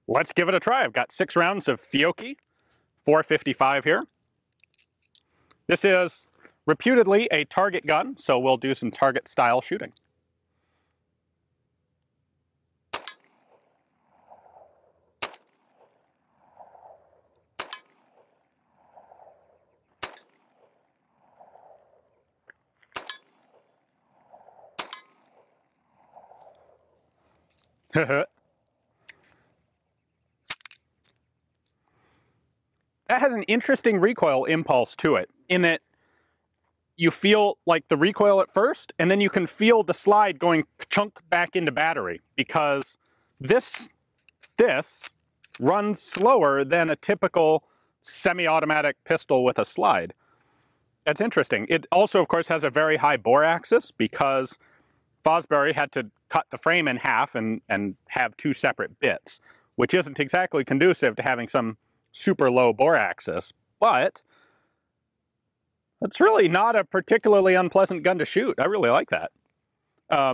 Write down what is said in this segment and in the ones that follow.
let's give it a try. I've got 6 rounds of Fiocchi 455 here. This is reputedly a target gun, so we'll do some target style shooting. That has an interesting recoil impulse to it, in that you feel like the recoil at first, and then you can feel the slide going chunk back into battery, because this runs slower than a typical semi-automatic pistol with a slide. That's interesting. It also, of course, has a very high bore axis, because Fosbery had to cut the frame in half and have 2 separate bits, which isn't exactly conducive to having some super low bore axis, but it's really not a particularly unpleasant gun to shoot. I really like that.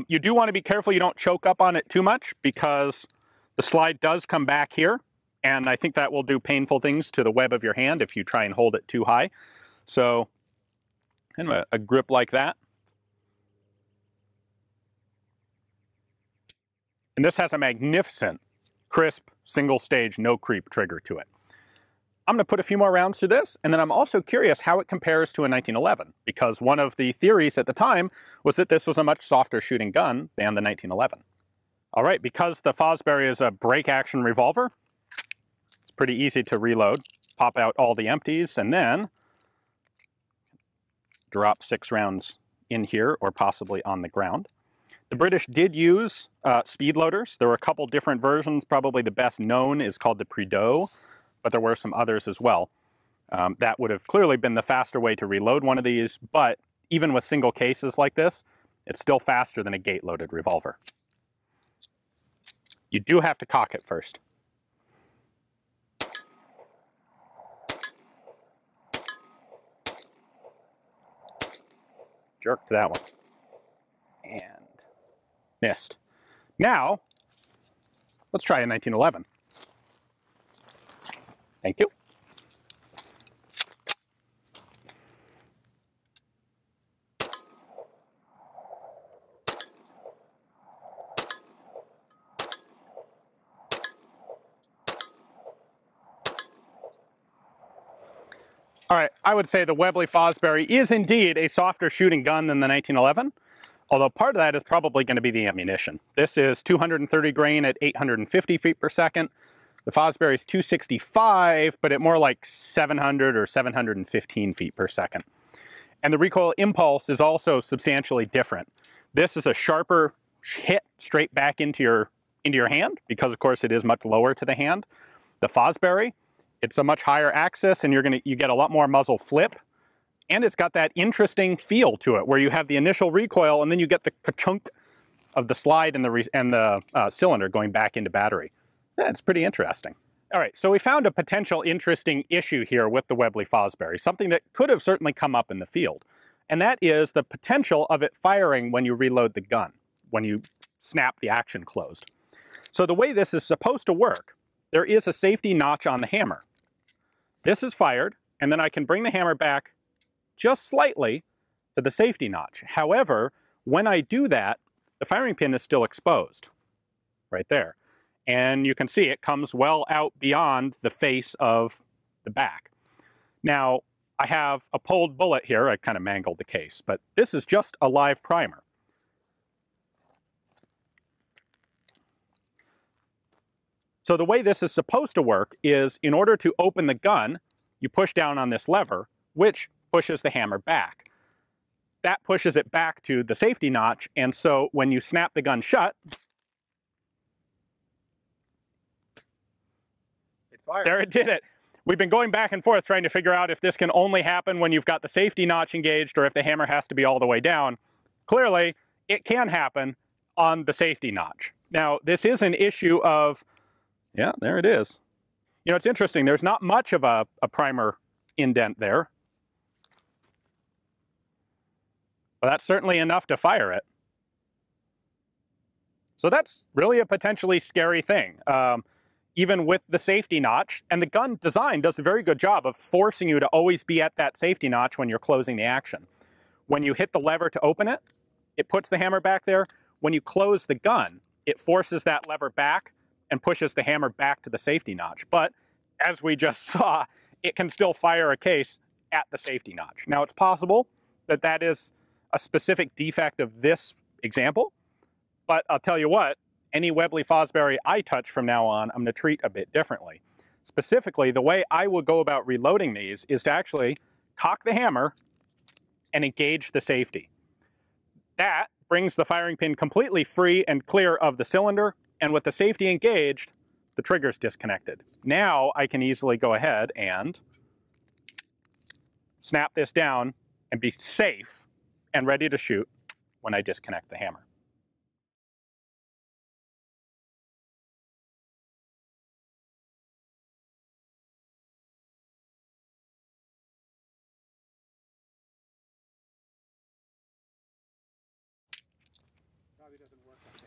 You do want to be careful you don't choke up on it too much, because the slide does come back here, and I think that will do painful things to the web of your hand if you try and hold it too high. So, kind of a grip like that. And this has a magnificent, crisp, single-stage, no-creep trigger to it. I'm going to put a few more rounds to this, and then I'm also curious how it compares to a 1911, because one of the theories at the time was that this was a much softer shooting gun than the 1911. All right, because the Fosbery is a break-action revolver, it's pretty easy to reload. Pop out all the empties, and then drop 6 rounds in here, or possibly on the ground. The British did use speed loaders. There were a couple different versions. Probably the best known is called the Prideaux, but there were some others as well. That would have clearly been the faster way to reload one of these, but even with single cases like this, it's still faster than a gate-loaded revolver. You do have to cock it first. Jerk to that one. And missed. Now, let's try a 1911. Thank you. All right, I would say the Webley-Fosbery is indeed a softer shooting gun than the 1911, although part of that is probably going to be the ammunition. This is 230 grain at 850 feet per second. The Fosbery is 265, but at more like 700 or 715 feet per second. And the recoil impulse is also substantially different. This is a sharper hit straight back into your hand, because of course it is much lower to the hand. The Fosbery, it's a much higher axis, and you get a lot more muzzle flip, and it's got that interesting feel to it, where you have the initial recoil, and then you get the ka-chunk of the slide and the cylinder going back into battery. Yeah, it's pretty interesting. All right, so we found a potential interesting issue here with the Webley-Fosbery, something that could have certainly come up in the field, and that is the potential of it firing when you reload the gun, when you snap the action closed. So the way this is supposed to work, there is a safety notch on the hammer. This is fired, and then I can bring the hammer back just slightly to the safety notch. However, when I do that, the firing pin is still exposed, right there. And you can see it comes well out beyond the face of the back. Now, I have a pulled bullet here. I kind of mangled the case, but this is just a live primer. So the way this is supposed to work is, in order to open the gun, you push down on this lever, which pushes the hammer back. That pushes it back to the safety notch, and so when you snap the gun shut, it fired. There it did it. We've been going back and forth trying to figure out if this can only happen when you've got the safety notch engaged, or if the hammer has to be all the way down. Clearly, it can happen on the safety notch. Now, this is an issue of, yeah, there it is. You know, it's interesting. There's not much of a primer indent there. But that's certainly enough to fire it. So that's really a potentially scary thing. even with the safety notch. And the gun design does a very good job of forcing you to always be at that safety notch when you're closing the action. When you hit the lever to open it, it puts the hammer back there. When you close the gun, it forces that lever back and pushes the hammer back to the safety notch. But as we just saw, it can still fire a case at the safety notch. Now, it's possible that that is a specific defect of this example, but I'll tell you what, any Webley-Fosbery I touch from now on, I'm going to treat a bit differently. Specifically, the way I would go about reloading these is to actually cock the hammer and engage the safety. That brings the firing pin completely free and clear of the cylinder, and with the safety engaged, the trigger's disconnected. Now I can easily go ahead and snap this down and be safe and ready to shoot when I disconnect the hammer. Probably doesn't work, I think.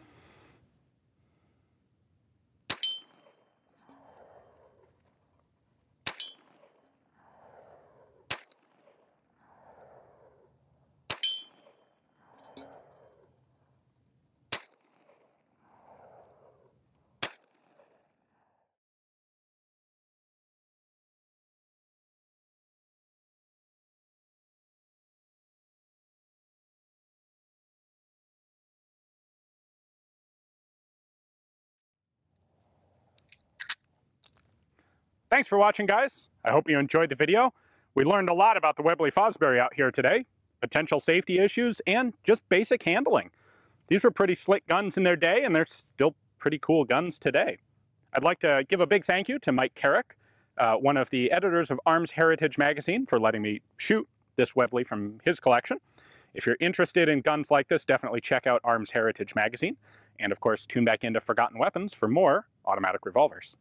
Thanks for watching, guys. I hope you enjoyed the video. We learned a lot about the Webley-Fosbery out here today, potential safety issues, and just basic handling. These were pretty slick guns in their day, and they're still pretty cool guns today. I'd like to give a big thank you to Mike Carrick, one of the editors of Arms Heritage magazine, for letting me shoot this Webley from his collection. If you're interested in guns like this, definitely check out Arms Heritage magazine. And of course, tune back into Forgotten Weapons for more automatic revolvers.